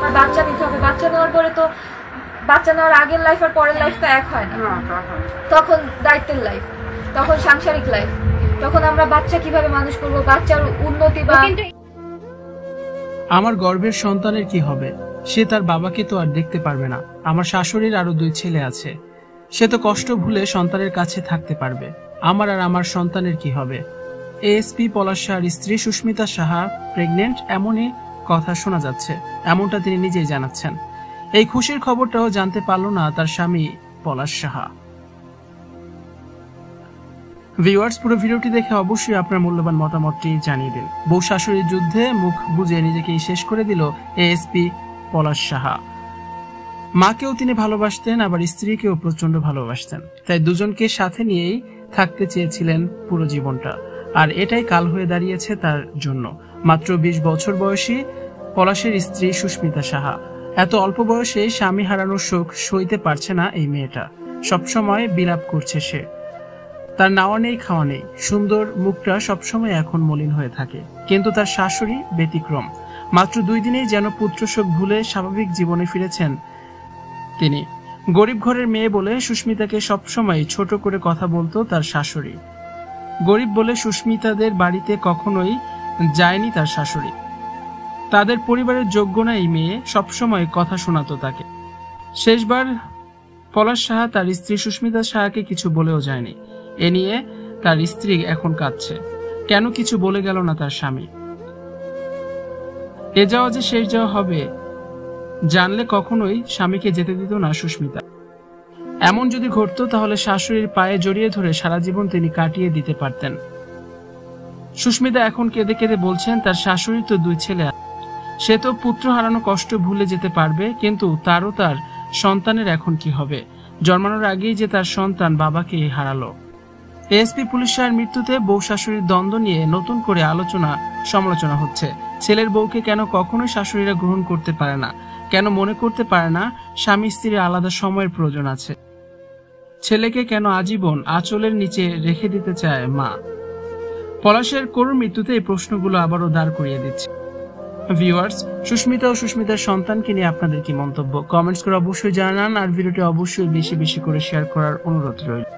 আমার বাচ্চা নিতে হবে, বাচ্চা নেওয়ার পরে তো বাচ্চা নেওয়ার আগের লাইফ আর পরের লাইফ তো এক হয় না, তখন দায়িত্বের লাইফ, তখন সাংসারিক লাইফ, তখন আমরা বাচ্চা কিভাবে মানুষ করবো, বাচ্চার উন্নতি বা আমার গর্ভের সন্তানের কি হবে, সে তার বাবাকে তো আর দেখতে পারবে না। আমার শাশুড়ির আরো 2 ছেলে আছে, সে তো কষ্ট ভুলে সন্তানের কাছে থাকতে পারবে। আমার আর আমার সন্তানের কি হবে? এএসপি পলাশ সাহার স্ত্রী সুস্মিতা সাহা প্রেগনেন্ট, এমনই কথা শোনা যাচ্ছে, এমনটা তিনি নিজেই জানাচ্ছেন। এই খুশির খবরটাও জানতে পারল না তার স্বামী পলাশ সাহা। ভিউয়ার্স, পুরো ভিডিওটি দেখে অবশ্যই আপনার মূল্যবান মতামতটি জানিয়ে দিন। বউ শাশুড়ির যুদ্ধে মুখ বুজে নিজেকেই শেষ করে দিল এএসপি পলাশ সাহা। মাকেও তিনি ভালোবাসতেন, আবার স্ত্রীকেও প্রচন্ড ভালোবাসতেন, তাই দুজনকে সাথে নিয়েই থাকতে চেয়েছিলেন পুরো জীবনটা। আর এটাই কাল হয়ে দাঁড়িয়েছে তার জন্য। মাত্র 20 বছর বয়সী পলাশের স্ত্রী সুস্মিতা সাহা। এত অল্প বয়সে স্বামী হারানোর শোক সইতে পারছে না এই মেয়েটা। সবসময় বিলাপ করছে সে। তার নাওয়া নেই খাওয়া নেই, সুন্দর মুখটা সবসময় এখন মলিন হয়ে থাকে। কিন্তু তার শাশুড়ি ব্যতিক্রম। মাত্র 2 দিনেই যেন পুত্র শোক ভুলে স্বাভাবিক জীবনে ফিরেছেন তিনি। গরিব ঘরের মেয়ে বলে সুস্মিতাকে সবসময় ছোট করে কথা বলতো তার শাশুড়ি। গরিব বলে সুস্মিতাদের বাড়িতে কখনোই যায়নি তার শাশুড়ি। তাদের পরিবারের যোগ্য না এই মেয়ে, সবসময় কথা শোনাতো তাকে। শেষবার পলাশ সাহা তার স্ত্রী সুস্মিতা সাহাকে কিছু বলেও যায়নি। এ নিয়ে তার স্ত্রী এখন কাঁদছে, কেন কিছু বলে গেল না তার স্বামী। এ যাওয়া যে শেষ যাওয়া হবে জানলে কখনোই স্বামীকে যেতে দিত না সুস্মিতা। এমন যদি ঘটতো তাহলে শাশুড়ির পায়ে জড়িয়ে ধরে সারা জীবন তিনি কাটিয়ে দিতে পারতেন। সুস্মিতা এখন কেঁদে কেঁদে বলছেন তার শাশুড়ির তো 2 ছেলে, সে তো পুত্র হারানো কষ্ট ভুলে যেতে পারবে, কিন্তু তারও তার সন্তানের এখন কি হবে? জন্মানোর আগেই যে তার সন্তান বাবাকে হারালো। এএসপি পুলিশ সাহের মৃত্যুতে বউ শাশুড়ির দ্বন্দ্ব নিয়ে নতুন করে আলোচনা সমালোচনা হচ্ছে। ছেলের বউকে কেন কখনোই শাশুড়িরা গ্রহণ করতে পারে না? কেন মনে করতে পারে না স্বামী স্ত্রীর আলাদা সময়ের প্রয়োজন আছে? ছেলেকে কেন আজীবন আঁচলের নিচে রেখে দিতে চায় মা? পলাশের করুণ মৃত্যুতে এই প্রশ্নগুলো আবারও দাঁড় করিয়ে দিচ্ছে। ভিউয়ার্স, সুস্মিতা ও সুস্মিতার সন্তানকে নিয়ে আপনাদের কি মন্তব্য? কমেন্টস করে অবশ্যই জানান, আর ভিডিওটি অবশ্যই বেশি বেশি করে শেয়ার করার অনুরোধ রইল।